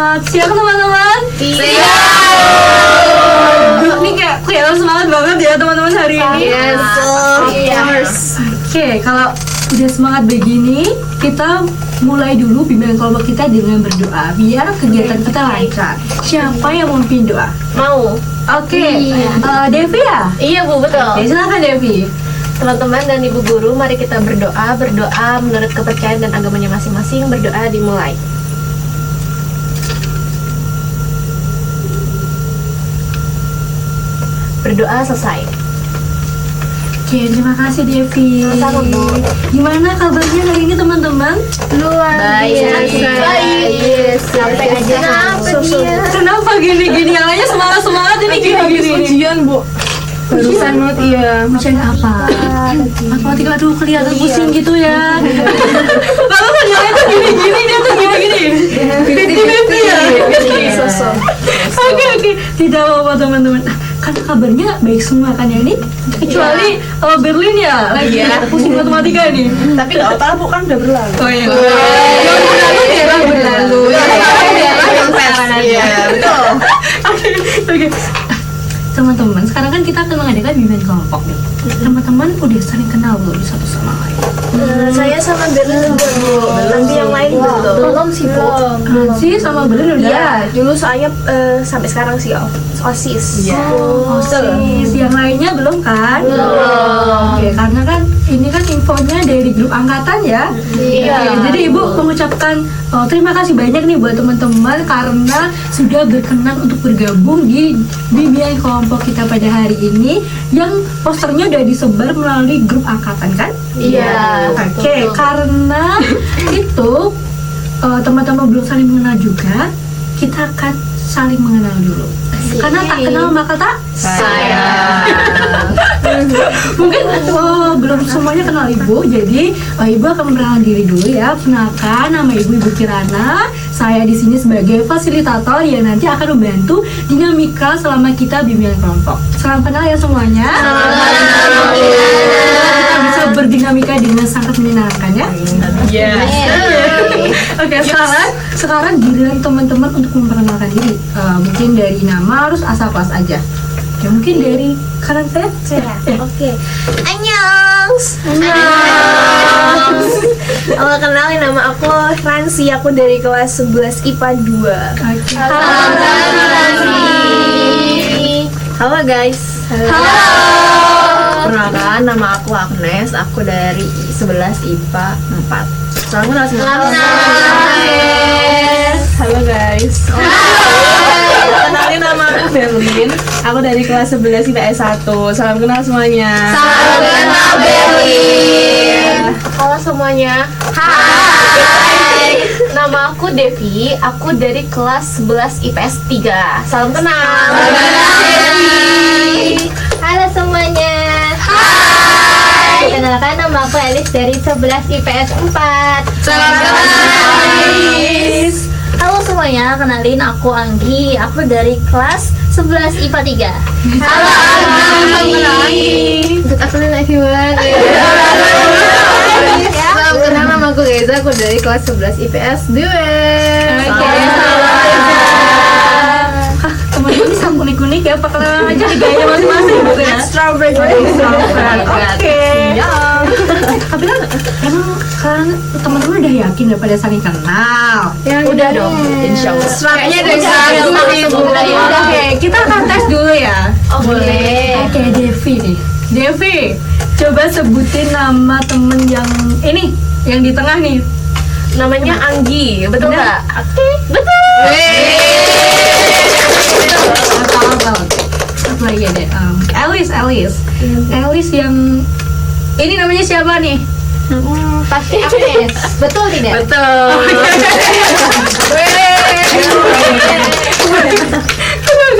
Selamat siang teman-teman. Ini kayak kelihatan semangat banget ya teman-teman hari ini. Yes, of course. Oke, kalau udah semangat begini, kita mulai dulu bimbingan kelompok kita dengan berdoa biar kegiatan kita lancar. Siapa yang mau memimpin doa? Mau? Oke, Devi ya? Iya Bu, betul. Oke, silakan Devi. Teman-teman dan ibu guru, mari kita berdoa menurut kepercayaan dan agamanya masing-masing. Berdoa dimulai. Berdoa selesai. Oke, terima kasih Devi. Sama-sama, Bu. Gimana kabarnya hari ini teman-teman? Luar biasa. Baik. Sampai aja. Kenapa dia? Kenapa gini-gini? Yang lainnya semangat-semangat, ini gini-gini. Ujian, Bu. Barusan banget, iya. Ujian apa? Matematika, aduh kelihatan pusing gitu ya. Lalu kan yang lain tuh gini-gini, dia tuh gini-gini. Fifty-fifty ya. Oke. Tidak apa-apa teman-teman. Kan kabarnya baik semua kan ya ini? Kecuali Berlin ya, lagi pusing matematika ini. Tapi nggak apa-apa, Bu, kan udah berlalu. Oh iya. Yang berlalu. Iya, betul. Oke. Teman-teman, sekarang kan kita akan mengadakan bimbingan kelompok nih. Teman-teman udah saling kenal belum satu sama lain? Saya sama Berlin udah, Bu. Tapi yang lain belum sih, Bu. Nancy sama Berlin udah. Iya, dulu saya sampai sekarang sih OSIS. Iya. OSIS. Yang lainnya belum kan? Belum. Oke, karena kan ini kan infonya dari grup angkatan ya. Iya. Oke, jadi Ibu mengucapkan terima kasih banyak nih buat teman-teman karena sudah berkenan untuk bergabung di bimbingan kelompok kita pada hari ini yang posternya udah disebar melalui grup angkatan kan? Iya. Oke, karena itu teman-teman belum saling mengenal juga, kita akan saling mengenal dulu. Karena tak kenal maka tak sayang. Mungkin belum semuanya kenal Ibu, jadi Ibu akan memperkenalkan diri dulu ya. Kenalkan, nama Ibu Kirana. Saya di sini sebagai fasilitator yang nanti akan membantu dinamika selama kita bimbingan kelompok. Salam kenal ya semuanya. Kita bisa berdinamika dengan sangat menyenangkan ya. Yes. Oke, sekarang giliran teman-teman untuk memperkenalkan diri. Mungkin dari nama harus asal kelas aja. Ya mungkin dari kanan saya. Oke. Annyeong. Awal kenalin, nama aku Ransi, aku dari kelas 11 IPA 2. Oke. Halo guys. Halo. Perkenalkan, nama aku Agnes, aku dari 11 IPA 4. Salam kenal semua. Halo guys. Kenalin, nama aku Berlin, aku dari kelas 11 IPS 1. Salam kenal semuanya. Salam kenal Berlin. Halo semuanya. Hai. Nama aku Devi, aku dari kelas 11 IPS 3. Salam kenal. Salam kenal Devi. Halo semuanya. Hai. Kenalkan, nama aku Elis dari 11 IPS 4. Salam kenal Elis. Halo semuanya, kenalin aku Anggi, aku dari kelas 11 IPA 3. Halo Anggi. Good afternoon everyone. Salam kenal, nama aku Reza, aku dari kelas 11 IPS 2. Teman-teman bisa unik-unik ya, perkenalan aja di gaya masing-masing gitu ya. Extrovert. Oke. Tapi kan emang kalian teman-teman udah yakin udah pada saling kenal? Udah dong, insya Allah. Kayaknya dari satu Oke, kita akan tes dulu ya. Oh, boleh. Oke, Devi nih. Devi, coba sebutin nama temen yang ini, yang di tengah nih. Namanya Anggi, betul Benar. nggak? Betul. Apa lagi ada? Elis yang ini namanya siapa nih? Pasti Agnes. Betul tidak? Betul.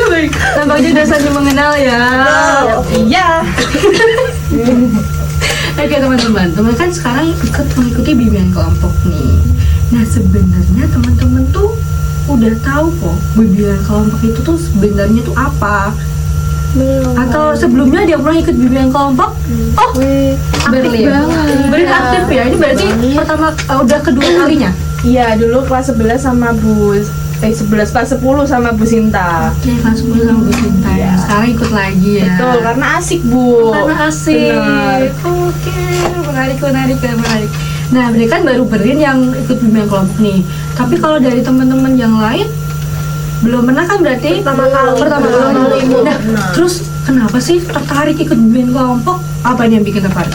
Baik. Nampaknya udah saling mengenal ya. Iya. Oke teman-teman kan sekarang ikut mengikuti bimbingan kelompok nih. Nah sebenarnya teman-teman tuh udah tahu kok bimbingan kelompok itu tuh sebenarnya tuh apa? Atau sebelumnya dia pernah ikut bimbingan kelompok? Oh, Berlin. Berlin aktif ya. Ini berarti pertama udah kedua kalinya. Iya, dulu kelas 11 sama Bu 11 kelas 10 sama Bu Sinta. Oke, kelas 10 sama Bu Sinta ya. Sekarang ikut lagi ya. Betul, karena asik Bu. Karena asik. Benar. Oke, menarik. Nah, berarti kan baru Berin yang ikut bimbingan kelompok nih. Tapi kalau dari teman-teman yang lain belum pernah kan berarti? Pertama kali. Nah, terus kenapa sih tertarik ikut bimbingan kelompok? Apa nih yang bikin tertarik?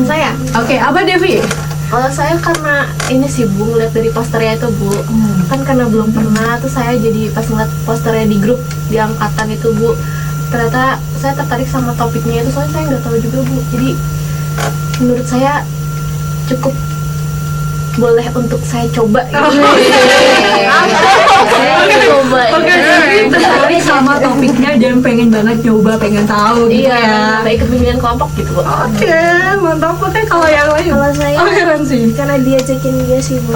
Saya Oke, apa Devi? kalau saya karena ini sih Bu, ngeliat dari posternya itu Bu, kan karena belum pernah, tuh saya jadi pas ngeliat posternya di grup di angkatan itu Bu, ternyata saya tertarik sama topiknya itu, soalnya saya nggak tahu juga Bu, jadi menurut saya cukup boleh untuk saya coba gitu. Oke, jadi tertarik sama topiknya dan pengen banget nyoba, pengen tahu gitu ya. Iya, baik kebimbingan kelompok gitu Bu. Oke, mantap. Oke, kalau yang lain? Kalau saya Keren sih. karena diajakin dia sih Bu.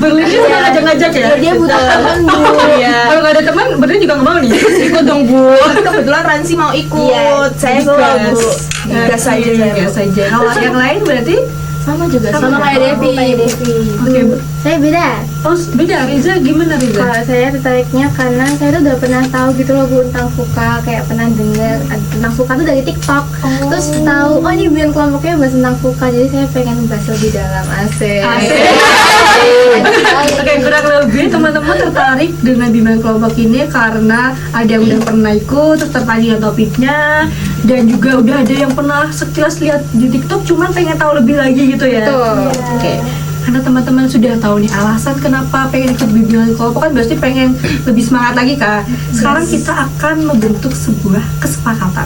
Berlin juga ngajak-ngajak ya? Dia butuh teman Bu. Iya. Kalau nggak ada teman, Berlin juga nggak mau nih. Ikut dong Bu. Kebetulan Ransi mau ikut. Iya, saya selalu, Bu. Gas aja ya. Gas aja. Kalau yang lain berarti? Sama juga. Sama kayak Devi. Oke. Saya beda. Oh, beda. Riza gimana Riza? Kalau saya tertariknya karena saya tuh udah pernah tahu gitu loh Bu tentang FUKA, kayak pernah dengar tentang FUKA tuh dari TikTok. Terus tahu oh ini bimbingan kelompoknya bahas tentang FUKA, jadi saya pengen bahas lebih dalam. Asik. Oke, kurang lebih teman-teman tertarik dengan bimbingan kelompok ini karena ada yang udah pernah ikut, terus tertarik dengan topiknya, dan juga udah ada yang pernah sekilas lihat di TikTok, cuman pengen tahu lebih lagi gitu ya. Betul. Oke. Karena teman-teman sudah tahu nih alasan kenapa pengen ikut bimbingan kelompok, kan berarti pengen lebih semangat lagi Kak. Sekarang kita akan membentuk sebuah kesepakatan.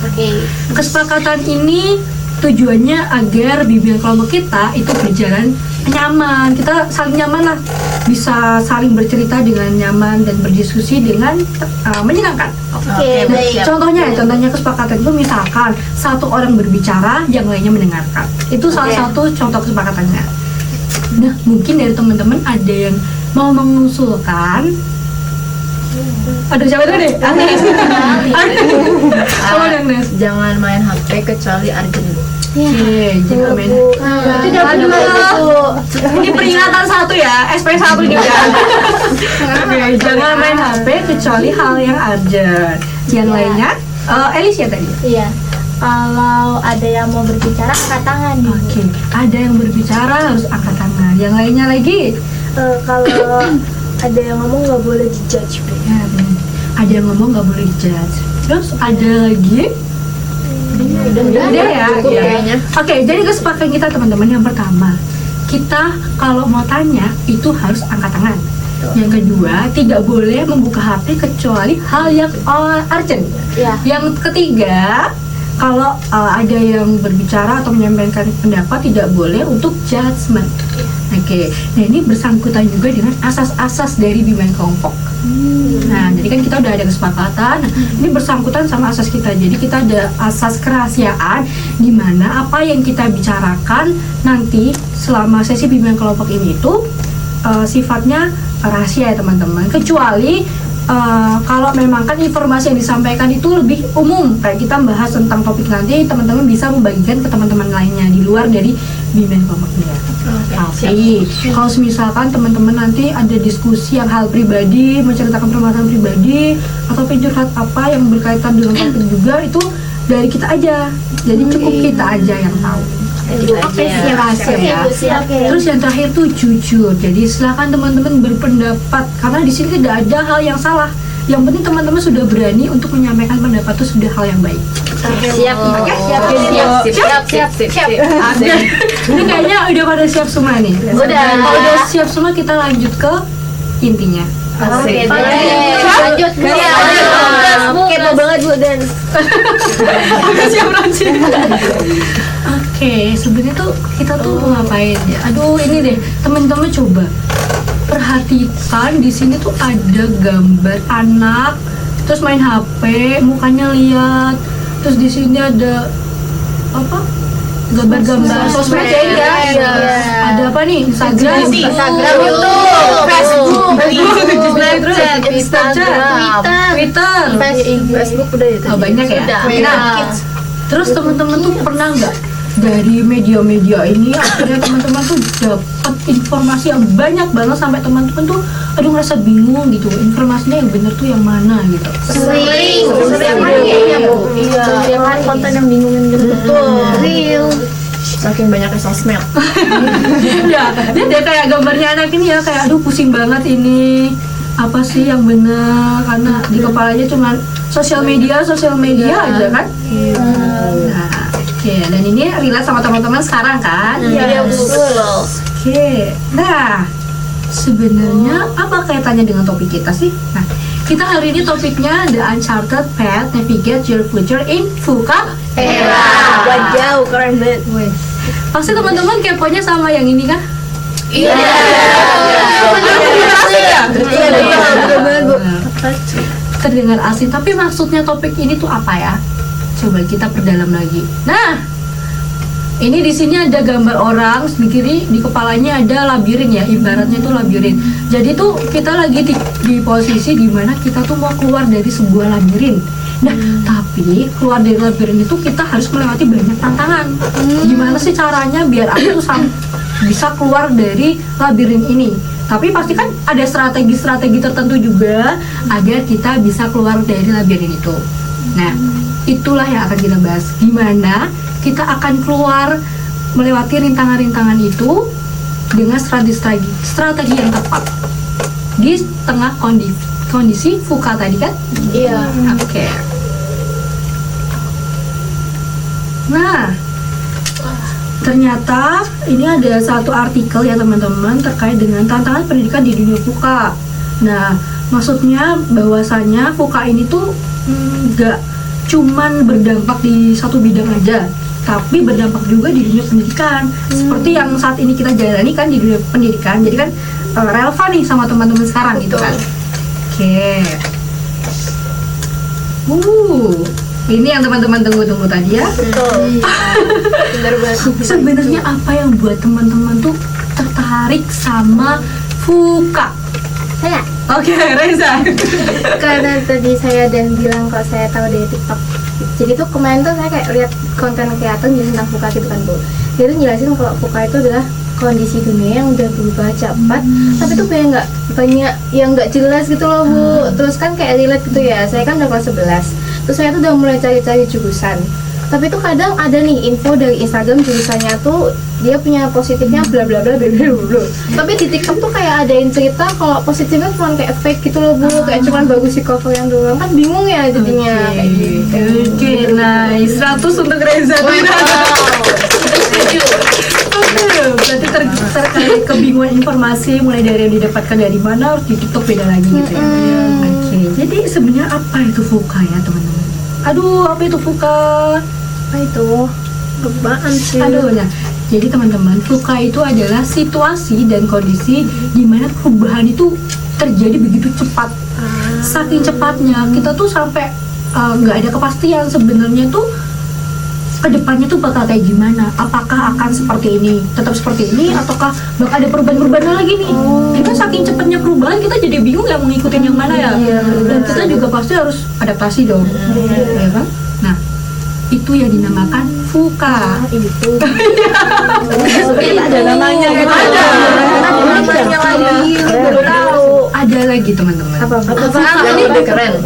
Oke. Kesepakatan ini tujuannya agar bimbingan kelompok kita itu berjalan nyaman. Kita saling nyaman lah, bisa saling bercerita dengan nyaman dan berdiskusi dengan menyenangkan. Oke, Nah, baik. contohnya kesepakatan itu misalkan satu orang berbicara, yang lainnya mendengarkan. Itu salah satu contoh kesepakatannya. Nah, mungkin dari teman-teman ada yang mau mengusulkan. Aduh, siapa dulu deh? Agnes. Apa Agnes? Jangan main HP kecuali urgent. Oke, jangan main. Itu jangan dulu. Ini peringatan satu ya, SP1 juga. Oke, jangan main HP kecuali hal yang urgent. Yang lainnya, Elis ya tadi. Iya. Kalau ada yang mau berbicara angkat tangan nih, Bu. Oke, ada yang berbicara harus angkat tangan. Yang lainnya lagi, Kalau ada yang ngomong nggak boleh dijudge Bu. ya, bener. Ada yang ngomong nggak boleh dijudge. Terus ada lagi. Udah ya. cukup Ya. kayaknya. Oke, jadi kesepakatan kita teman-teman yang pertama, kita kalau mau tanya itu harus angkat tangan. Yang kedua, tidak boleh membuka HP kecuali hal yang urgent. Iya. Yang ketiga, kalau ada yang berbicara atau menyampaikan pendapat tidak boleh untuk judgement. Oke, nah ini bersangkutan juga dengan asas-asas dari bimbingan kelompok. Nah, jadi kan kita udah ada kesepakatan. Nah, ini bersangkutan sama asas kita. Jadi kita ada asas kerahasiaan, di mana apa yang kita bicarakan nanti selama sesi bimbingan kelompok ini itu sifatnya rahasia ya teman-teman. Kecuali kalau memang kan informasi yang disampaikan itu lebih umum, kayak kita bahas tentang topik nanti, teman-teman bisa membagikan ke teman-teman lainnya di luar dari bimbingan kelompoknya. Tapi kalau misalkan teman-teman nanti ada diskusi yang hal pribadi, menceritakan permasalahan pribadi atau curhat apa yang berkaitan dengan topik juga, itu dari kita aja. Jadi cukup kita aja yang tahu. Oke, rahasia ya. Terus yang terakhir tuh jujur. Jadi silakan teman-teman berpendapat karena di sini tidak ada hal yang salah. Yang penting teman-teman sudah berani untuk menyampaikan pendapat itu sudah hal yang baik. Siap. Oke, Siap. Ini kayaknya udah pada siap semua nih. Udah. Kalau udah siap semua kita lanjut ke intinya. Oke, Lanjut Bu. Kepo banget Bu dan Siap Ranci. Oke, sebenarnya tuh kita tuh mau ngapain ya? Aduh, ini deh, teman-teman coba perhatikan di sini tuh ada gambar anak, terus main HP, mukanya lihat, terus di sini ada apa? Gambar-gambar sosmed ya, Iya. Ada apa nih? Instagram, YouTube, Facebook, Snapchat, Instagram, Twitter. Facebook udah itu. Oh, banyak ya. Sudah. Nah, terus teman-teman tuh pernah nggak dari media-media ini akhirnya teman-teman tuh dapat informasi yang banyak banget sampai teman-teman tuh aduh ngerasa bingung gitu, informasinya yang bener tuh yang mana gitu. Sering Iya, konten yang bingungin gitu. Real. Saking banyaknya sosmed. Ya, dia kayak gambarnya anak ini ya kayak aduh pusing banget ini apa sih yang bener karena di kepalanya cuma sosial media aja kan. Nah, oke, dan ini relate sama teman-teman sekarang kan? Iya, betul. Oke, nah sebenarnya apa kaitannya dengan topik kita sih? Nah, kita hari ini topiknya The Uncharted Path Navigate Your Future in VUCA Era. Wajau, keren banget. Wes. Pasti teman-teman keponya sama yang ini kan? Iya. Terdengar asing, tapi maksudnya topik ini tuh apa ya? Coba kita perdalam lagi. Nah, ini di sini ada gambar orang, di kiri di kepalanya ada labirin ya, ibaratnya tuh labirin. Jadi tuh kita lagi di posisi dimana kita tuh mau keluar dari sebuah labirin. Nah, tapi keluar dari labirin itu kita harus melewati banyak tantangan. Gimana sih caranya biar aku tuh bisa keluar dari labirin ini? Tapi pasti kan ada strategi-strategi tertentu juga agar kita bisa keluar dari labirin itu. Nah, itulah yang akan kita bahas. Gimana kita akan keluar melewati rintangan-rintangan itu dengan strategi yang tepat di tengah kondisi VUCA tadi kan? Iya. Oke. Nah, ternyata ini ada satu artikel ya teman-teman terkait dengan tantangan pendidikan di dunia VUCA. Nah, maksudnya bahwasannya VUCA ini tuh nggak cuman berdampak di satu bidang aja, tapi berdampak juga di dunia pendidikan. Seperti yang saat ini kita jalani kan di dunia pendidikan, jadi kan relevan nih sama teman-teman sekarang gitu kan. Oke. Ini yang teman-teman tunggu-tunggu tadi ya. Sebenarnya apa yang buat teman-teman tuh tertarik sama VUCA? Saya Oke, Reza. karena tadi saya dan bilang kalau saya tahu dari TikTok. Jadi tuh kemarin tuh saya kayak lihat konten kreator jelasin tentang VUCA gitu kan Bu. Dia tuh jelasin kalau VUCA itu adalah kondisi dunia yang udah berubah cepat, tapi tuh banyak yang nggak jelas gitu loh Bu. Terus kan kayak relate gitu ya. Saya kan udah kelas 11. Terus saya tuh udah mulai cari-cari jurusan. Tapi tuh kadang ada nih info dari Instagram jurusannya tuh dia punya positifnya bla bla bla bla bla bla. Tapi di TikTok tuh kayak ada yang cerita kalau positifnya cuma kayak fake gitu loh Bu, kayak cuma bagus di cover yang doang. Kan bingung ya jadinya kayak gitu. Oke, nice. 100 untuk Reza. Berarti terkait kebingungan informasi mulai dari yang didapatkan dari mana harus di TikTok beda lagi gitu ya. Oke, jadi sebenarnya apa itu VUCA ya teman-teman? Aduh, apa itu VUCA? Apa itu? Apaan sih? Aduh, nah, jadi teman-teman, VUCA itu adalah situasi dan kondisi di mana perubahan itu terjadi begitu cepat. Saking cepatnya, kita tuh sampai nggak ada kepastian sebenarnya tuh kedepannya tuh bakal kayak gimana. Apakah akan seperti ini, tetap seperti ini, ataukah bakal ada perubahan-perubahan lagi nih? Jadi kan saking cepatnya perubahan, kita jadi bingung ya mau ngikutin yang mana ya. Dan kita juga pasti harus adaptasi dong, ya kan? Nah, itu yang dinamakan VUCA. Itu. Ada namanya gitu. Ada lagi teman-teman. Apaan? Ini lebih keren.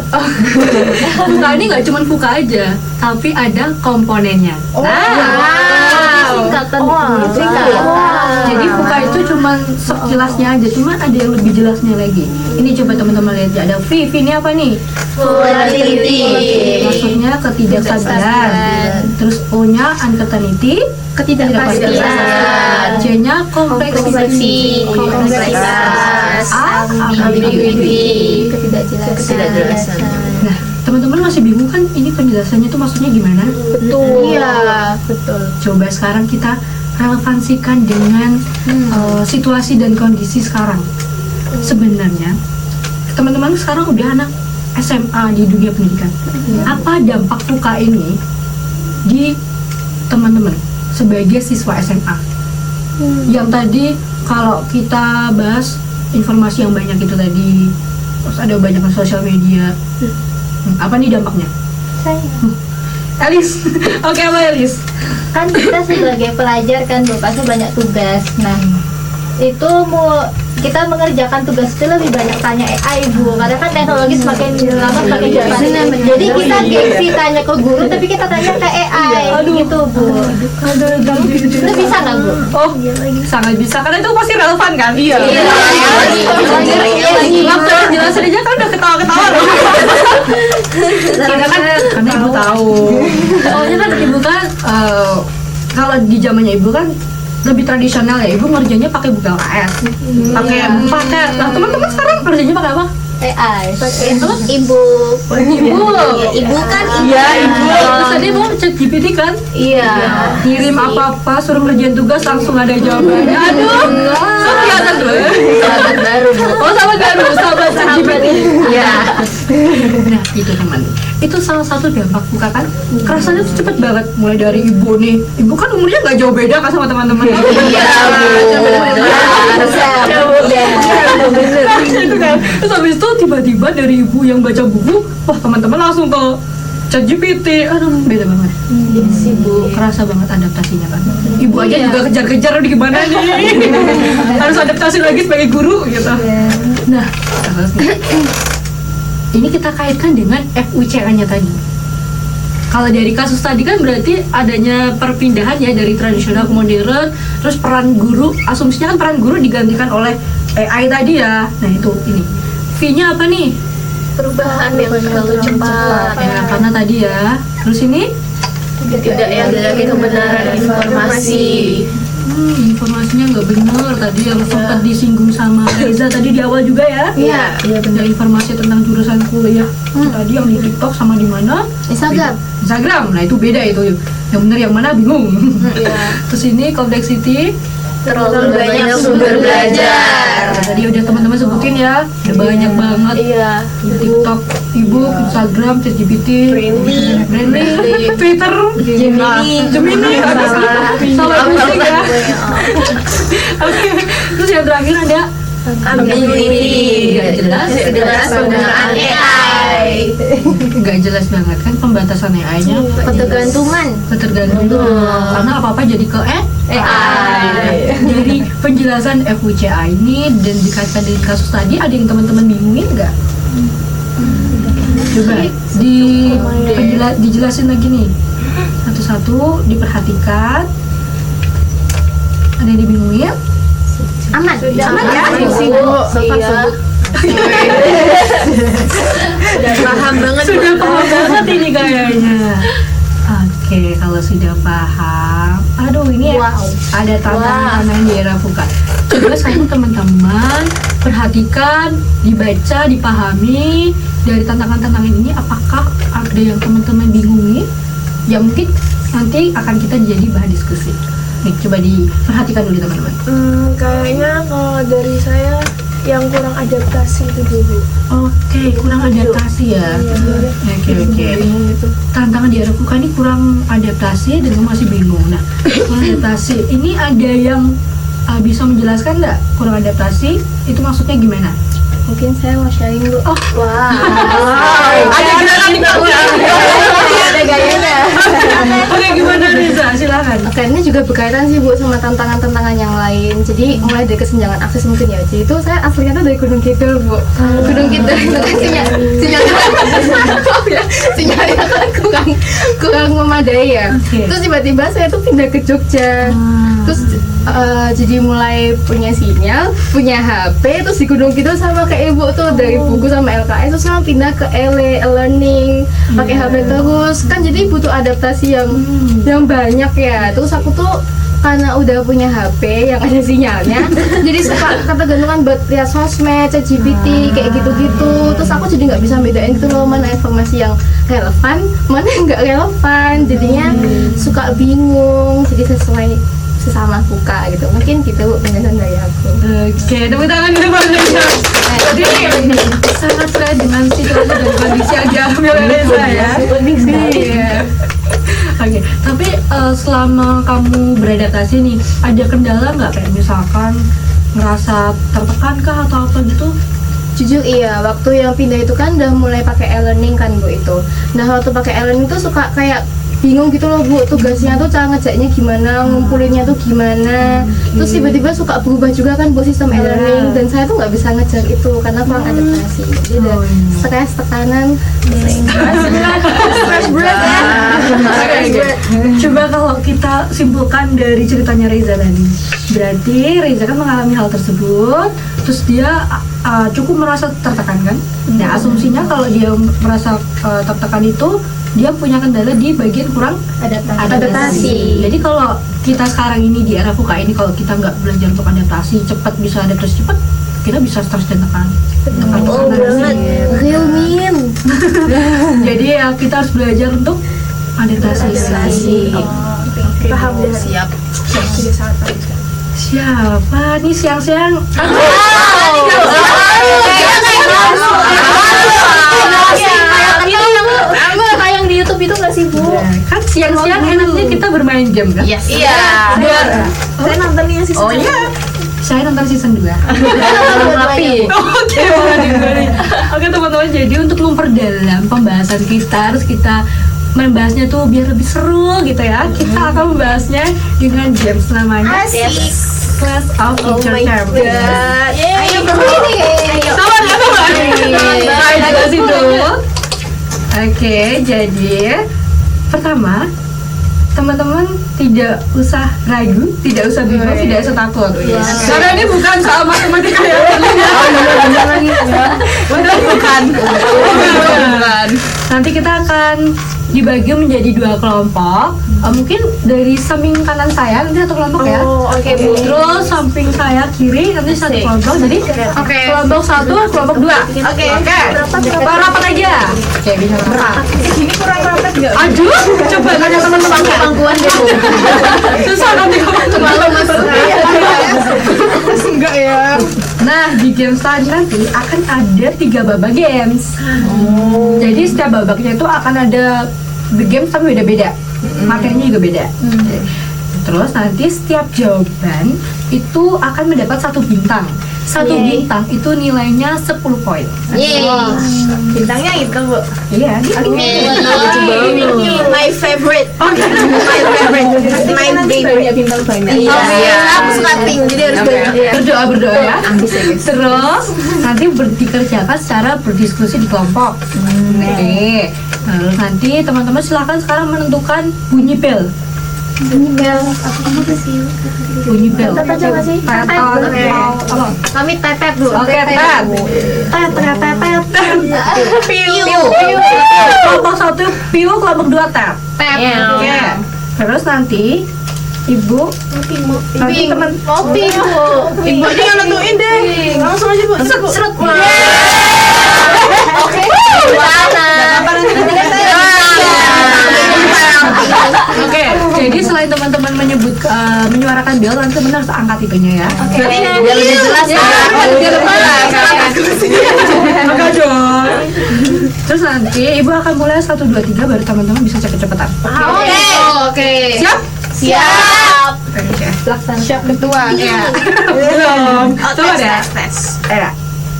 VUCA ini nggak cuma VUCA aja, tapi ada komponennya. Singkatan Jadi VUCA itu cuma sekilasnya aja, cuma ada yang lebih jelasnya lagi. Ini coba teman-teman lihat ya, ada V ini apa nih? Volatility. Maksudnya ketidaksabaran. Terus O-nya uncertainty, Ketidakpastian. C-nya kompleksiti, Ambiguity. Ketidakjelasan. Nah, teman-teman masih bingung kan ini penjelasannya itu maksudnya gimana? Iya, betul. Coba sekarang kita relevansikan dengan situasi dan kondisi sekarang. Sebenarnya teman-teman sekarang udah anak SMA di dunia pendidikan. Apa dampak VUCA ini di teman-teman sebagai siswa SMA? Yang tadi kalau kita bahas informasi yang banyak itu tadi, terus ada banyak sosial media. Apa nih dampaknya? Saya Elis. Oke, apa Elis? Kan kita sebagai pelajar kan Bu pasti banyak tugas. Nah, itu kita mengerjakan tugas itu lebih banyak tanya AI Bu, karena kan teknologi semakin lama semakin cepat. Jadi kita gengsi tanya ke guru tapi kita tanya ke AI gitu Bu. Itu bisa nggak Bu? Oh, sangat bisa karena itu pasti relevan kan? Iya. Waktu jelasin aja kan udah ketawa-ketawa loh. Karena ibu tahu. Soalnya kan ibu kan kalau di zamannya ibu kan lebih tradisional ya, ibu ngerjainnya pakai buku LKS, pakai. Nah teman-teman sekarang ngerjainnya pakai apa? AI. Pakai apa? Ibu. Ibu. Ibu kan Iya ibu. Terus tadi mau cek GPT kan? Iya. Kirim apa-apa, suruh ngerjain tugas langsung ada jawabannya. Aduh, kelihatan tuh. Sahabat baru Bu. Oh sahabat baru, sahabat cek GPT. Iya. Nah itu teman, itu salah satu dampak buka kan. Kerasanya tuh cepet banget, mulai dari ibu nih. Ibu kan umurnya nggak jauh beda kan sama teman-teman. Iya. Itu kan. Terus habis itu tiba-tiba dari ibu yang baca buku, wah teman-teman langsung ke ChatGPT. Aduh, beda banget. Sih Bu. Kerasa banget adaptasinya kan. Ibu aja juga kejar-kejar udah gimana nih. Harus adaptasi lagi sebagai guru gitu. Nah, terus nih. Ini kita kaitkan dengan FUCA-nya tadi. Kalau dari kasus tadi kan berarti adanya perpindahan ya dari tradisional ke modern, terus peran guru, asumsinya kan peran guru digantikan oleh AI tadi ya. Nah itu ini. V-nya apa nih? Perubahan yang terlalu cepat. Ya karena tadi ya. Terus ini Tidak yang dari kebenaran informasi. informasinya nggak benar tadi yang sempat disinggung sama Reza tadi di awal juga ya. Iya. Iya benar, informasi tentang jurusan kuliah tadi yang di TikTok sama di mana? Instagram. Nah itu beda itu. Yang benar yang mana bingung. Terus ini complexity Terlalu banyak sumber belajar. Nah, tadi udah teman-teman sebutin ya, udah banyak banget. Iya. TikTok, ebook, Instagram, ChatGPT, Brandly, Twitter, Gemini, sama musik ya. Oke, terus yang terakhir ada Ambiguity. Nggak jelas penggunaan AI. nggak jelas banget kan pembatasan AI-nya. ketergantungan. Karena apa-apa jadi ke AI. Dari penjelasan FUCA ini dan dikaitkan dengan kasus tadi, ada yang teman-teman bingungin nggak? Coba dijelasin lagi nih, satu-satu diperhatikan. Ada yang dibingungin? Aman. Aman ya? Iya. Udah paham banget. Sudah paham banget ini kayaknya. Oke, kalau sudah paham, aduh ini ada tantangan di era buka. Coba sekarang teman-teman perhatikan, dibaca, dipahami dari tantangan-tantangan ini. Apakah ada yang teman-teman bingungin? Ya mungkin nanti akan kita jadi bahan diskusi. Nih, coba diperhatikan dulu teman-teman. Kayaknya kalau dari saya yang kurang adaptasi itu dulu. Oke, kurang adaptasi ya. Oke. Tantangan di era buka ini kurang adaptasi dan kamu masih bingung. Nah, kurang adaptasi ini ada yang bisa menjelaskan nggak kurang adaptasi itu maksudnya gimana? Mungkin saya mau sharing dulu. Ada gayanya. Oke, gimana Reza? Silakan. Oke, ini juga berkaitan sih Bu sama tantangan-tantangan yang lain. Jadi mulai dari kesenjangan akses mungkin ya. Jadi itu saya aslinya tuh dari Gunung Kidul Bu. Gunung Kidul itu kan sinyalnya kan kurang memadai ya. Oke. Terus tiba-tiba saya tuh pindah ke Jogja. Terus jadi mulai punya sinyal, punya HP, terus di Gunung Kidul sama kayak ibu tuh dari buku sama LKS terus sekarang pindah ke e-learning pakai HP terus kan jadi butuh adaptasi yang banyak ya. Terus aku tuh karena udah punya HP yang ada sinyalnya jadi suka ketergantungan buat lihat sosmed, ChatGPT kayak gitu-gitu. Terus aku jadi nggak bisa bedain gitu loh mana informasi yang relevan, mana yang nggak relevan. Jadinya suka bingung. Jadi sesuai sesama buka gitu. Mungkin gitu penjelasan dari aku. Oke, tepuk tangan dulu Pak Reza. Jadi sangat sekali dengan situasi dan kondisi yang diambil oleh Reza ya. Iya. Oke, tapi selama kamu beradaptasi nih, ada kendala nggak kayak misalkan ngerasa tertekan kah atau apa gitu? Jujur iya, waktu yang pindah itu kan udah mulai pakai e-learning kan Bu itu. Nah waktu pakai e-learning tuh suka kayak bingung gitu loh Bu, tugasnya tuh cara ngejaknya gimana, ngumpulinnya tuh gimana. Terus tiba-tiba suka berubah juga kan Bu sistem e-learning, dan saya tuh nggak bisa ngejar itu karena kurang adaptasi. Jadi ada stres, tekanan, stress berat ya. Coba kalau kita simpulkan dari ceritanya Reza tadi, berarti Reza kan mengalami hal tersebut, terus dia cukup merasa tertekan kan? Nah, asumsinya kalau dia merasa tertekan itu, dia punya kendala di bagian kurang adaptasi. Jadi kalau kita sekarang ini di era VUCA ini, kalau kita nggak belajar untuk adaptasi cepat, bisa adaptasi cepat, kita bisa stres dan tekan. Oh banget, real min. Jadi ya kita harus belajar untuk adaptasi. Paham ya. Siap. Siapa nih siang-siang? Kayak yang di YouTube itu nggak sih Bu? Kan siang-siang enaknya kita bermain game kan? Iya. Saya nonton yang season. Oh iya. Saya nonton season 2. Oke teman-teman, jadi untuk memperdalam pembahasan kita, harus kita membahasnya tuh biar lebih seru gitu ya. Kita akan membahasnya dengan games namanya Clash of Intercamp. Ayo Sabar. Saya jelasin dulu. Oke, jadi pertama, teman-teman tidak usah ragu, tidak usah bingung, tidak usah takut. Karena ini bukan soal matematika ya. Benar bukan. Nanti kita akan dibagi menjadi 2 kelompok. Mungkin dari samping kanan saya nanti satu kelompok ya. Oke, Bu. Terus samping saya kiri nanti satu kelompok. Jadi kelompok 1, kelompok 2. Oke. Rapat aja. Oke, bisa rapat. Ini kurang rapat nggak? Aduh, coba nanya teman-teman Pangkuan deh Bu. susah nanti Malu enggak ya. Nah, di game selanjutnya nanti akan ada 3 babak games. Jadi setiap babaknya itu akan ada the games tapi beda-beda. Materinya juga beda. Terus nanti setiap jawaban itu akan mendapat 1 bintang. 1 bintang itu nilainya 10 poin. Bintangnya itu Bu. Iya, My favorite. My baby. Bintang banyak. Iya. Aku suka pink, jadi harus banyak. berdoa ya. Terus nanti dikerjakan secara berdiskusi di kelompok. Oke. Lalu nanti teman-teman silakan sekarang menentukan bunyi bel. Bunyi bel. Tetet aja nggak sih? Apa? Kami tetet Bu. Oke, tet. Piu. Kelompok 1 piu, kelompok 2 tet. Oke. Terus nanti Ibu, nanti teman Ibu aja yang nentuin deh. Langsung aja Bu. Serut. Oke, jadi selain teman-teman menyuarakan bel, nanti teman harus angkat itunya ya. Biar lebih jelas ya. Angkat dong. Terus nanti Ibu akan mulai 1, 2, 3 baru teman-teman bisa cepet-cepetan. Oke. Siap? Siap. Oke. Siap ketua. Ya. Belum. Coba deh. Tes. Ya.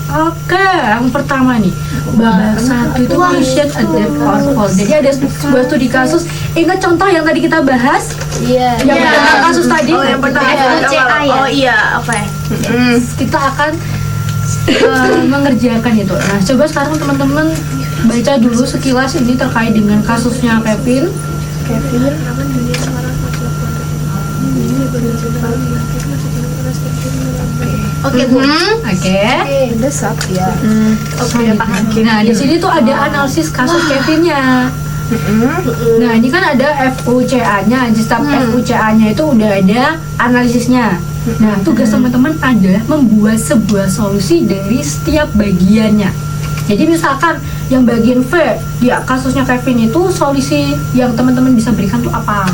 Oke, yang pertama nih, babak 1 itu mission adapt or fall. Jadi ada sebuah studi kasus. Ingat contoh yang tadi kita bahas? Iya. Yang pertama kasus tadi. Yang pertama. FUCA ya? Oh iya, oke. Kita akan mengerjakan itu. Nah, coba sekarang teman-teman baca dulu sekilas ini terkait dengan kasusnya Kevin. Oke, Bu. Oke. Udah sap ya. Nah, di sini tuh ada analisis kasus Kevinnya. Nah, ini kan ada FUCA-nya. Di setiap FUCA-nya itu udah ada analisisnya. Nah, tugas teman-teman adalah membuat sebuah solusi dari setiap bagiannya. Jadi misalkan yang bagian V di kasusnya Kevin itu solusi yang teman-teman bisa berikan tuh apa?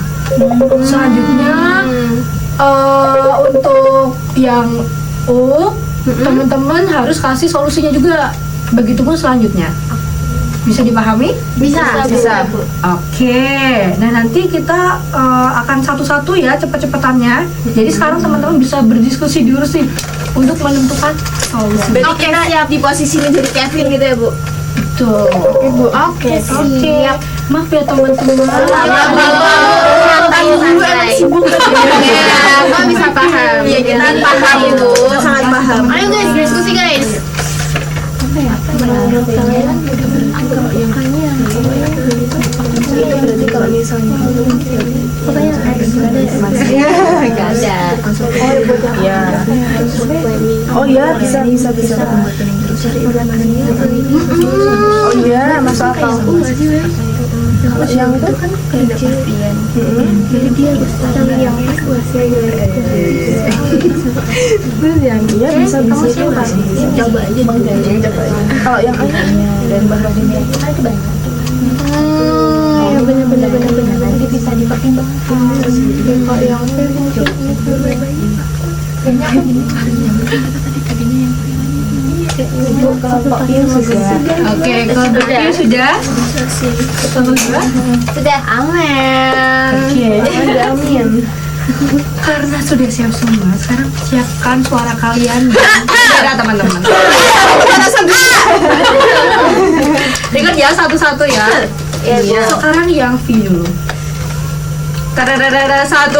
Selanjutnya untuk yang O, teman-teman harus kasih solusinya juga. Begitupun selanjutnya. Bisa dipahami? Bisa. Oke. Nah, nanti kita akan satu-satu ya cepet-cepetannya. Jadi sekarang teman-teman bisa berdiskusi dulu sih untuk menentukan solusi. Berarti kita siap di posisinya jadi Kevin gitu ya, Bu? Tuh. Ibu, oke. Oke. Maaf ya teman-teman. Kok bisa paham? Iya, kita paham itu. Sangat paham. Ayo guys, diskusi guys. Oh iya, bisa. Oh iya, masuk akal. Yang itu kan ketidakpastian. Jadi dia harus tahu yang iya bisa coba aja kalau yang dan bahannya itu banyak. Benar nanti bisa dipertimbangkan. Kalau yang Oke, kalau berarti sudah. Sudah aman. Oke. Karena sudah siap semua, sekarang siapkan suara kalian dan suara teman-teman. Dengar ya satu-satu ya. Iya. Sekarang yang V dulu. Tadadadada, 1,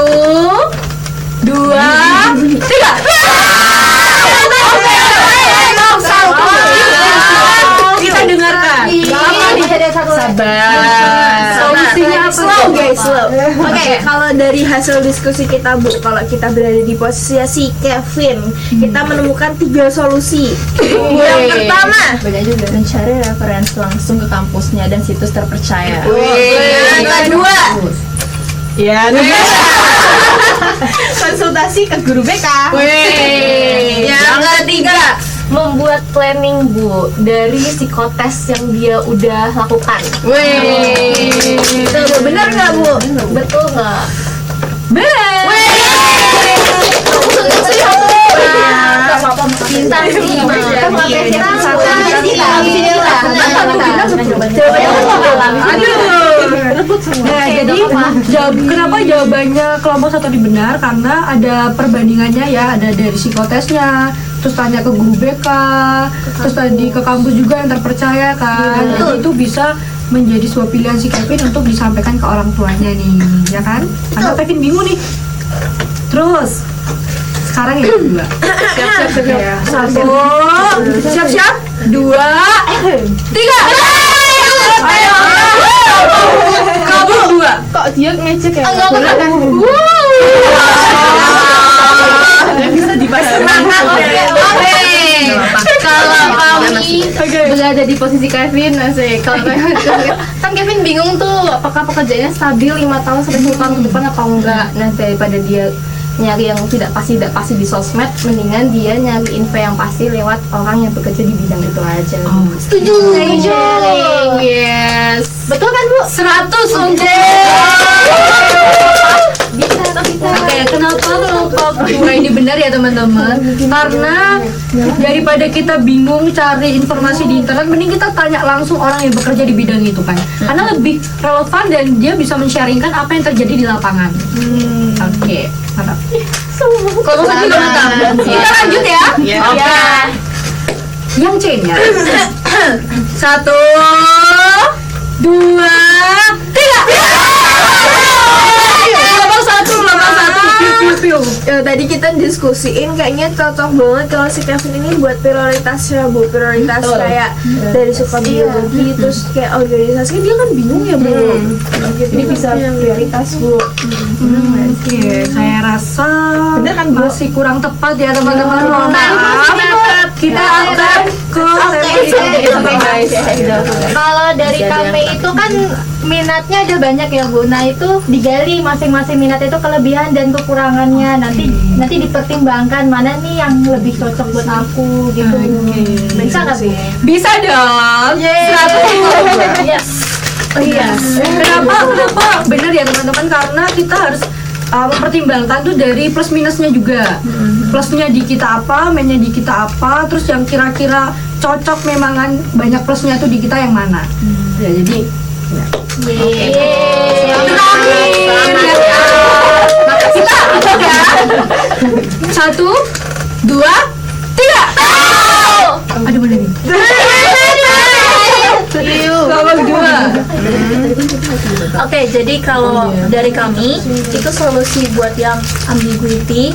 2, 3. Kita dengarkan. Sabar. Solusinya apa? Slow guys, slow. Oke, kalau dari hasil diskusi kita Bu, kalau kita berada di posisi si Kevin, kita menemukan 3 solusi. Yang pertama, mencari referensi langsung ke kampusnya dan situs terpercaya. Yang kedua, konsultasi ke guru BK. yang ketiga, membuat planning Bu dari psikotes yang dia udah lakukan. Itu benar nggak Bu? Betul nggak? Bener. Bintang 5. Nah, jadi kenapa jawabannya kelompok 1 benar? Karena ada perbandingannya ya, ada dari psikotesnya, terus tanya ke guru BK, terus tadi ke kampus juga yang terpercaya kan. Jadi itu bisa menjadi sebuah pilihan si Kevin untuk disampaikan ke orang tuanya nih, ya kan? Karena Kevin bingung nih. Terus sekarang yang kedua. Siap-siap. 1, siap-siap. 2, 3. Ayo. Kamu 2. Kok dia ngecek ya? Bisa dibahas. Kalau kami berada di posisi Kevin, asik. Kalau kan Kevin bingung tuh apakah pekerjaannya stabil 5 tahun sampai 10 tahun ke depan apa enggak. Nah, daripada dia nyari yang tidak pasti di sosmed, mendingan dia nyari info yang pasti lewat orang yang bekerja di bidang itu aja. setuju. Yes. Betul kan Bu? 100 untuk. Oke, kenapa dua ini benar ya teman-teman? Karena daripada kita bingung cari informasi di internet, mending kita tanya langsung orang yang bekerja di bidang itu kan. Karena lebih relevan dan dia bisa men-sharingkan apa yang terjadi di lapangan. Oke, mantap. Kalau satu juga mantap. Kita lanjut ya. Oke. Yang C-nya. 1, 2, 3. Tadi kita diskusiin kayaknya cocok banget kalau si Kevin ini buat prioritasnya Bu, prioritas kayak dari suka biologi terus kayak organisasi dia kan bingung ya Bu. Ini bisa prioritas Bu. Oke, saya rasa masih kurang tepat ya teman-teman. Mohon maaf. Kita akan ke Kalau dari kami itu kan minatnya ada banyak ya Bu. Nah itu digali masing-masing minat itu kelebihan dan kekurangannya. Nanti dipertimbangkan mana nih yang lebih cocok buat aku gitu. Bisa nggak Bu? Bisa dong. 100. Yes. Kenapa? Benar ya teman-teman, karena kita harus mempertimbangkan tuh dari plus minusnya juga. Plusnya di kita apa, minusnya di kita apa, terus yang kira-kira cocok memangan banyak plusnya tuh di kita yang mana. Ya jadi kita ya. 1, 2, 3. Aduh mana nih? Nomor 2. Oke, jadi kalau dari kami itu solusi buat yang ambiguity,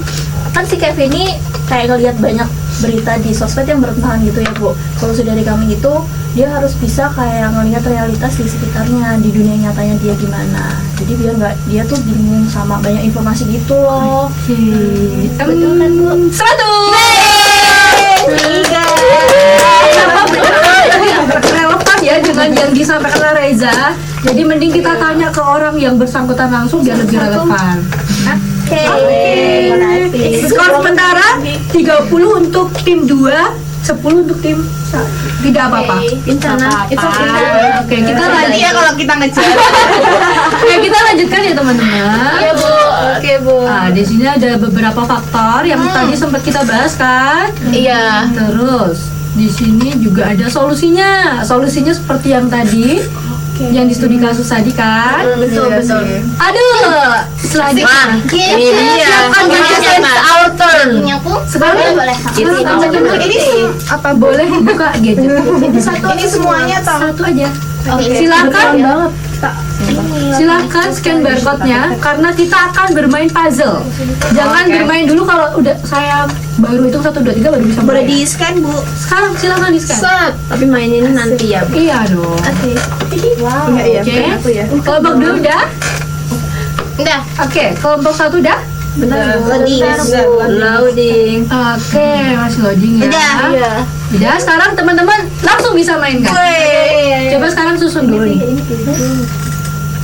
kan si Kevin ini kayak ngeliat banyak berita di sosmed yang bertentangan gitu ya Bu. Solusi dari kami itu dia harus bisa kayak ngelihat realitas di sekitarnya, di dunia nyatanya dia gimana. Jadi biar nggak dia tuh bingung sama banyak informasi gitu loh. Betul kan Bu? 100. Relevan ya dengan yang disampaikan oleh Reza. Jadi mending kita tanya ke orang yang bersangkutan langsung biar lebih relevan. Oke. Skor sementara 30 untuk tim 2, 10 untuk tim 1. Tidak apa-apa. Incana, it's okay. Oke, kita Nanti lanjut. ya kalau kita ngejar. Oke, kita lanjutkan ya teman-teman. Iya Bu. Oke Bu. Nah, di sini ada beberapa faktor yang tadi sempat kita bahas kan. Iya. Terus di sini juga ada solusinya. Solusinya seperti yang tadi, yang di studi kasus tadi kan. Betul. Aduh, selanjutnya. Ini dia. Silakan guys, our turn. Sekarang boleh. Ini apa boleh buka gadget? ini semuanya toh. Satu aja. Silakan. Silakan scan barcode-nya karena kita akan bermain puzzle. Jangan bermain dulu kalau udah saya baru hitung 1 2 3 baru bisa Boleh main. di scan Bu. Sekarang silakan di scan. Tapi mainin nanti ya Bu. Iya dong. Oke. Oke. Kelompok 2 udah? Udah. Oke, kelompok 1 udah? Loading. Oke, masih loading ya. Udah. Udah, sekarang teman-teman langsung bisa mainkan. Coba sekarang susun dulu nih.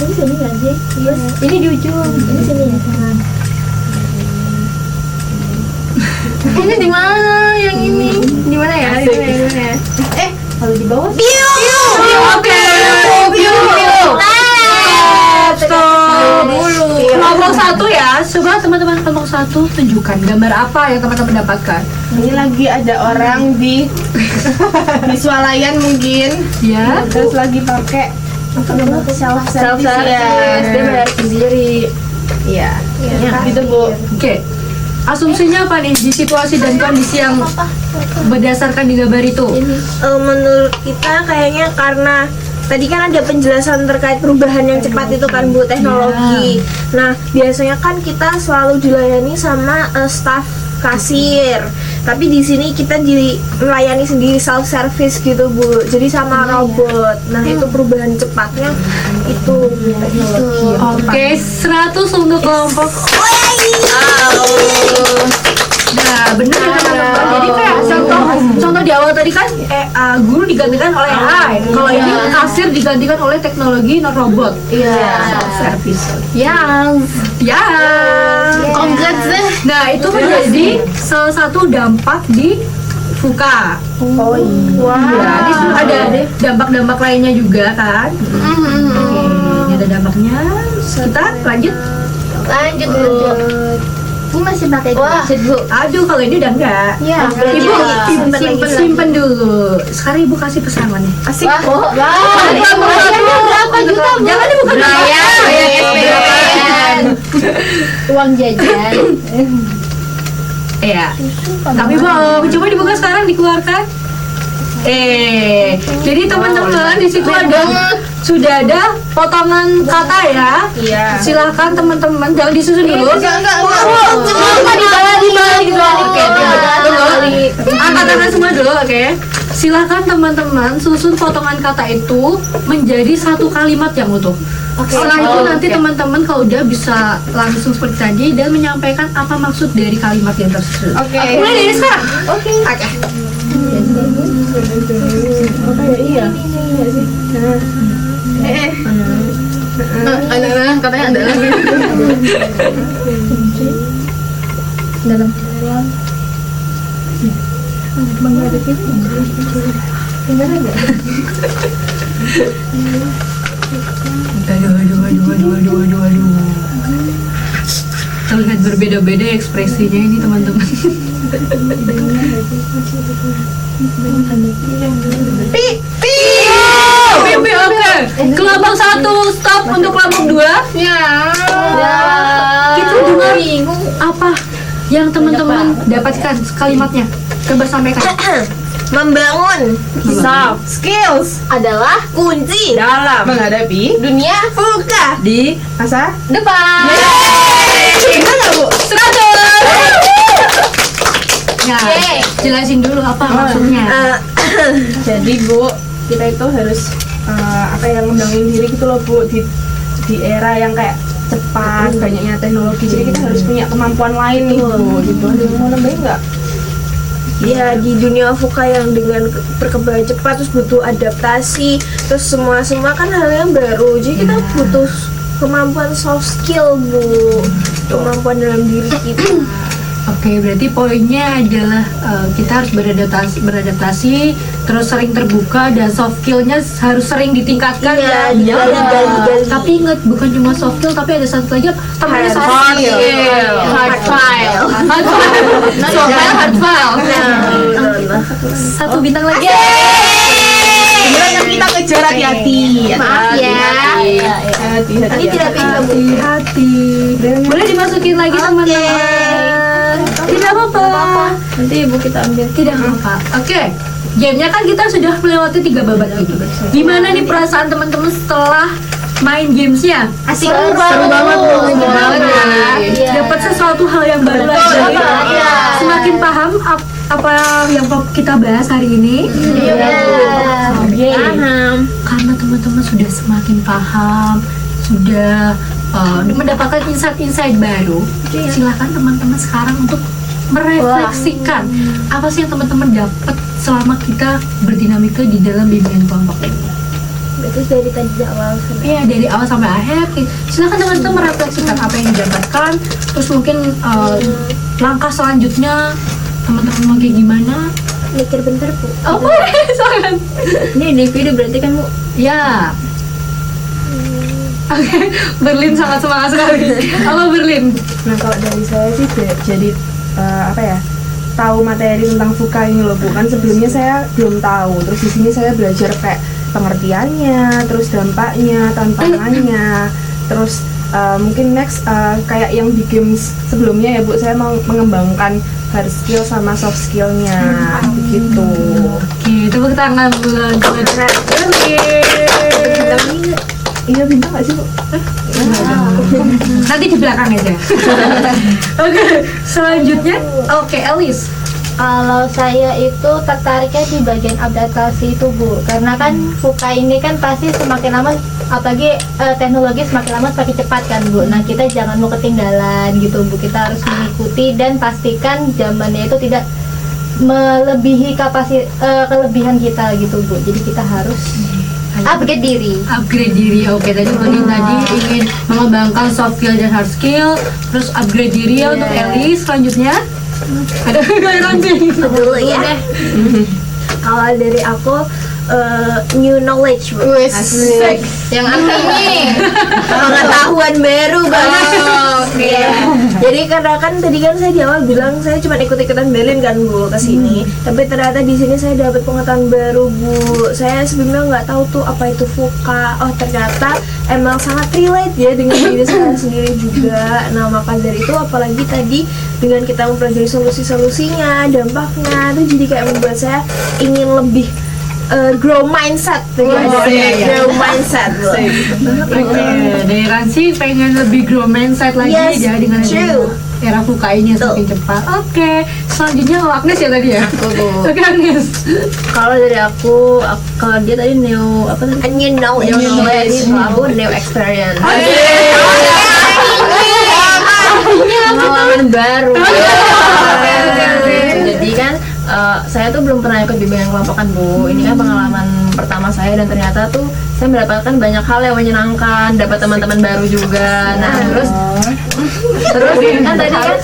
Ini sini nggak sih? Iya. Ini di ujung. Ini sini ya. Ini di mana yang ini? Di mana ya? Di mana ya? Kalau di bawah. Oke, stop dulu. Kelompok 1 ya. Coba teman-teman kelompok 1 tunjukkan gambar apa yang teman-teman dapatkan. Ini lagi ada orang di swalayan mungkin. Ya. Terus lagi pakai Self ya. Dia bayar sendiri. Iya. Gitu Bu. Oke. Asumsinya apa nih di situasi dan kondisi yang berdasarkan di gambar itu? Menurut kita kayaknya karena tadi kan ada penjelasan terkait perubahan yang cepat itu kan Bu, teknologi. Nah, biasanya kan kita selalu dilayani sama staff kasir. Tapi di sini kita melayani sendiri self service gitu Bu. Jadi sama robot. Nah, itu perubahan cepatnya itu teknologi. Oke, 100 untuk kelompok. Nah, bener ya teman-teman. Jadi kayak contoh di awal tadi kan guru digantikan oleh AI. Kalau ini kasir digantikan oleh teknologi non robot. Iya. Self service. Ya. Ya. Congrats deh. Nah, itu menjadi salah satu dampak di FUKA. Oh iya. Ya, di situ ada dampak-dampak lainnya juga kan. Oke, ini ada dampaknya. Kita lanjut. Lanjut Bu. Ini masih pakai Wah. gadget Bu. Aduh, kalau ini udah enggak. Iya. Ibu Simpen simpen dulu. Sekarang ibu kasih pesangon nih. Asik. Berapa juta Bu? Jangan dibuka dulu. Uang jajan. Iya. Tapi mau coba dibuka sekarang dikeluarkan. Jadi teman-teman di situ sudah ada potongan kata ya. Iya. Silahkan teman-teman jangan disusun dulu. Enggak. Coba dibalik gitu. Oke, tunggu. Angkat tangan semua dulu, oke. Silahkan teman-teman susun potongan kata itu menjadi satu kalimat yang utuh. Setelah itu nanti teman-teman kalau udah bisa langsung seperti tadi dan menyampaikan apa maksud dari kalimat yang tersusun. Oke. Mulai dari sekarang. Oke. Katanya ada lagi. Aduh. Terlihat berbeda-beda ekspresinya ini teman-teman. Pipi, oke. Kelompok 1 stop untuk kelompok 2. Kita dengar apa yang teman-teman dapatkan kalimatnya. Coba sampaikan. Membangun soft skills adalah kunci dalam menghadapi dunia Fuka. di masa depan. Benar nggak Bu? Ya, Yeay. jelasin dulu apa maksudnya. Jadi Bu, kita itu harus ngembangin diri gitu loh Bu, di era yang kayak cepat, banyaknya teknologi. Jadi kita harus punya kemampuan lain nih Bu, gitu. Ada yang mau nambahin nggak? Ya di dunia Fuka yang dengan perkembangan cepat terus butuh adaptasi, terus semua kan hal yang baru. Jadi kita butuh kemampuan soft skill Bu, kemampuan dalam diri kita. Oke, berarti poinnya adalah kita harus beradaptasi, terus sering terbuka dan soft skillnya harus sering ditingkatkan Iya, ya. digali. Tapi ingat bukan cuma soft skill, tapi ada satu lagi namanya soft Hard skill. skill. Hard file. Hard file. Satu bintang lagi. Gimana kita ngejar hati-hati. Maaf ya. Hati-hati. Ini tidak bisa Bu. Hati-hati. Boleh dimasukin lagi teman-teman. Tidak apa-apa. Nanti ibu kita ambil. Tidak apa-apa. Oke. Gamenya kan kita sudah melewati 3 babak ini. Gimana nih perasaan teman-teman setelah main gamesnya? Asik Seru banget. Dapat sesuatu hal yang baru lagi. Iya. Semakin paham apa yang kita bahas hari ini. Oke. Karena teman-teman sudah semakin paham, sudah mendapatkan insight-insight baru. Silakan teman-teman sekarang untuk merefleksikan apa sih yang teman-teman dapat selama kita berdinamika di dalam bimbingan kelompok ini. Berarti dari tadi awal sampai Iya, dari awal sampai akhir. Silakan teman-teman merefleksikan apa yang didapatkan. Terus mungkin langkah selanjutnya teman-teman mau kayak gimana? mikir bentar Bu. Oh, boleh, silakan. Ini DVD berarti kan Bu? Ya. Oke, Berlin sangat semangat sekali. Apa Berlin? Nah kalau dari saya sih jadi tahu materi tentang Fuka ini loh Bu. Kan sebelumnya saya belum tahu. Terus di sini saya belajar kayak pengertiannya, terus dampaknya, tantangannya, terus mungkin next kayak yang di games sebelumnya ya Bu, saya mau mengembangkan hard skill sama soft skillnya gitu. Oke, tepuk tangan buat Berlin. Iya bintang nggak sih Bu? Nanti di belakang aja. Oke, selanjutnya, oke, Elis. Kalau saya itu tertariknya di bagian adaptasi itu Bu, karena kan Fuka ini kan pasti semakin lama, apalagi teknologi semakin lama semakin cepat kan Bu. Nah kita jangan mau ketinggalan gitu Bu, kita harus mengikuti dan pastikan zamannya itu tidak melebihi kelebihan kita gitu Bu. Jadi kita harus upgrade diri. Upgrade diri, oke. Tadi Berlin tadi ingin mengembangkan soft skill dan hard skill, terus upgrade diri ya untuk Elis. Selanjutnya, ada nanti. Dulu ya. Kalau dari aku new knowledge Bu. Asik. Yang artinya Pengetahuan baru banget. oke. Jadi karena kan tadi kan saya di awal bilang saya cuma ikut-ikutan Berlin kan Bu ke sini. Tapi ternyata di sini saya dapat pengetahuan baru Bu. Saya sebelumnya nggak tahu tuh apa itu Fuka. Oh ternyata emang sangat relate ya dengan diri saya sendiri juga. Nah maka dari itu apalagi tadi dengan kita mempelajari solusi-solusinya, dampaknya itu jadi kayak membuat saya ingin lebih grow mindset tuh guys. Grow mindset Bu. Oke, dari Ransi pengen lebih grow mindset lagi Yes, ya dengan true. era Fuka ini yang semakin cepat. Oke, selanjutnya Agnes ya tadi ya. Oke Agnes. Kalau dari aku kalau dia tadi new apa tadi? A new knowledge. New knowledge. Kalau aku new experience. Pengalaman baru. Jadi kan saya tuh belum pernah ikut bimbingan kelompok kan Bu. Ini kan pengalaman pertama saya dan ternyata tuh saya mendapatkan banyak hal yang menyenangkan, dapat teman-teman baru juga. Nah terus kan tadi kan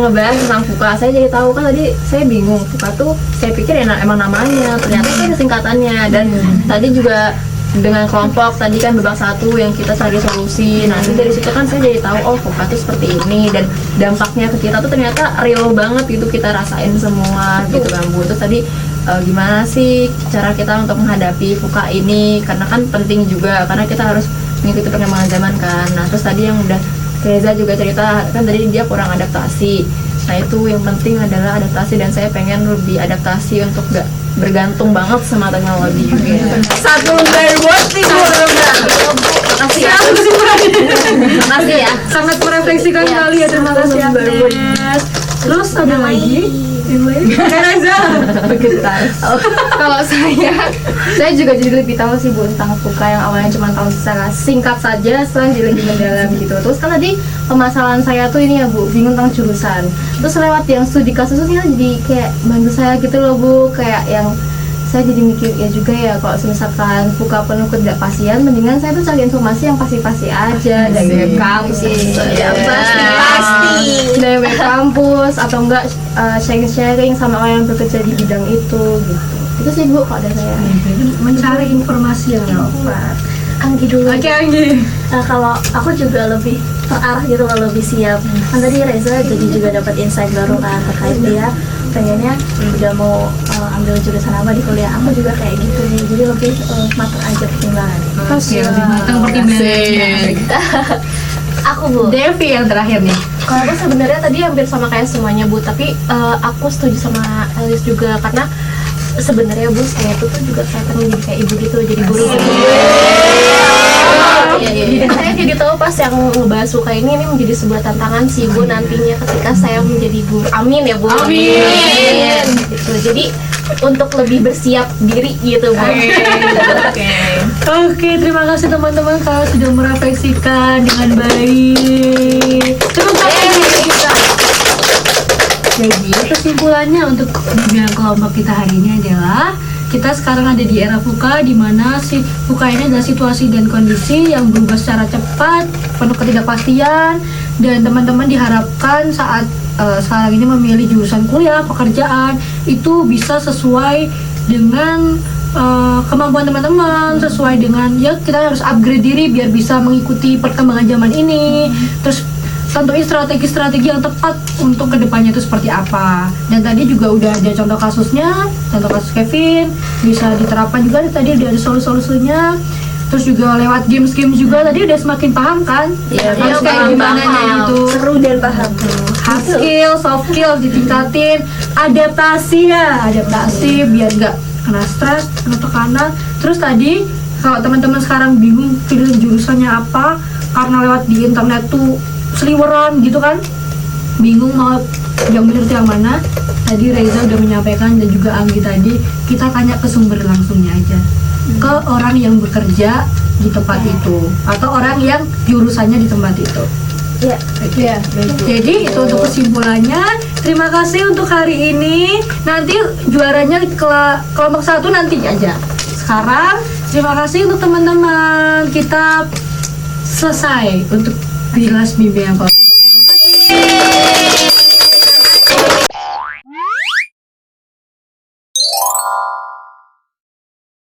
ngebahas tentang Fuka, saya jadi tahu kan tadi saya bingung Fuka tuh saya pikir emang namanya, ternyata itu ada singkatannya. Dan tadi juga dengan kelompok tadi kan babak 1 yang kita cari solusi. Nanti dari situ kan saya jadi tahu oh Fuka tuh seperti ini dan dampaknya ke kita tuh ternyata real banget gitu, kita rasain semua gitu kan Bu. Terus tadi gimana sih cara kita untuk menghadapi Fuka ini, karena kan penting juga karena kita harus mengikuti perkembangan zaman kan. Nah terus tadi yang udah Reza juga cerita kan tadi dia kurang adaptasi. Nah itu yang penting adalah adaptasi dan saya pengen lebih adaptasi untuk gak bergantung banget sama teknologi juga. Satu lembar buat tiga lembar. Makasih ya. Makasih ya. Sangat merefleksikan sekali ya, terima kasih Agnes. Terus ada lagi? Yang lain? Reza. Kalau saya juga jadi lebih tahu sih Bu tentang FUKA yang awalnya cuma tahu secara singkat saja, setelah jadi lebih mendalam gitu. Terus kan tadi permasalahan saya tuh ini ya Bu, bingung tentang jurusan. Terus lewat yang studi kasusnya jadi kayak bantu saya gitu loh Bu, kayak yang saya jadi mikir ya juga ya kalau misalkan FUKA penuh ketidakpastian, mendingan saya tuh cari informasi yang pasti-pasti aja dari web kampus, dari web kampus atau enggak sharing-sharing sama orang yang bekerja di bidang itu gitu. Itu sih Bu kalau dari saya. Mencari informasi yang tepat. Anggi dulu. Oke, Anggi. Kalau aku juga lebih terarah gitu loh, lebih siap. Kan tadi Reza jadi juga dapat insight baru kan terkait dia pengennya udah mau ambil jurusan apa di kuliah. Aku juga kayak gitu nih, jadi lebih matang aja pertimbangan. Oke, lebih matang pertimbangannya. Aku Bu. Devi yang terakhir nih. Kalau aku sebenarnya tadi hampir sama kayak semuanya Bu, tapi aku setuju sama Elis juga karena sebenarnya Bu saya tuh juga saya pengen jadi kayak ibu gitu, jadi guru. Jadi saya jadi tahu pas yang ngebahas FUKA ini menjadi sebuah tantangan sih Bu nantinya ketika saya menjadi guru. Amin ya Bu. Amin. Gitu. Jadi untuk lebih bersiap diri gitu Bu. Oke, terima kasih teman-teman kalau sudah merefleksikan dengan baik. Terima kasih kita. Jadi kesimpulannya untuk bimbingan kelompok kita hari ini adalah kita sekarang ada di era FUKA, di mana si FUKA ini adalah situasi dan kondisi yang berubah secara cepat, penuh ketidakpastian, dan teman-teman diharapkan saat sekarang ini memilih jurusan kuliah, pekerjaan itu bisa sesuai dengan kemampuan teman-teman, sesuai dengan ya kita harus upgrade diri biar bisa mengikuti perkembangan zaman ini. Terus tentuin strategi-strategi yang tepat untuk kedepannya itu seperti apa. Dan tadi juga udah ada contoh kasusnya, contoh kasus Kevin bisa diterapkan juga. Tadi udah ada solusi-solusinya. Terus juga lewat games-games juga tadi udah semakin paham kan? Iya, Harus kayak gimana gitu. Seru dan paham. Hard skill, soft skill ditingkatin, adaptasi biar nggak kena stres, kena tekanan. Terus tadi kalau teman-teman sekarang bingung pilih jurusannya apa karena lewat di internet tuh seliweran gitu kan, bingung mau yang benar yang mana. Tadi Reza udah menyampaikan dan juga Anggi tadi, kita tanya ke sumber langsungnya aja, ke orang yang bekerja di tempat itu atau orang yang jurusannya di tempat itu. Iya. Jadi itu untuk kesimpulannya. Terima kasih untuk hari ini. Nanti juaranya kelompok 1 nanti aja. Sekarang terima kasih untuk teman-teman. Kita selesai untuk bilas bimbingan kelompok.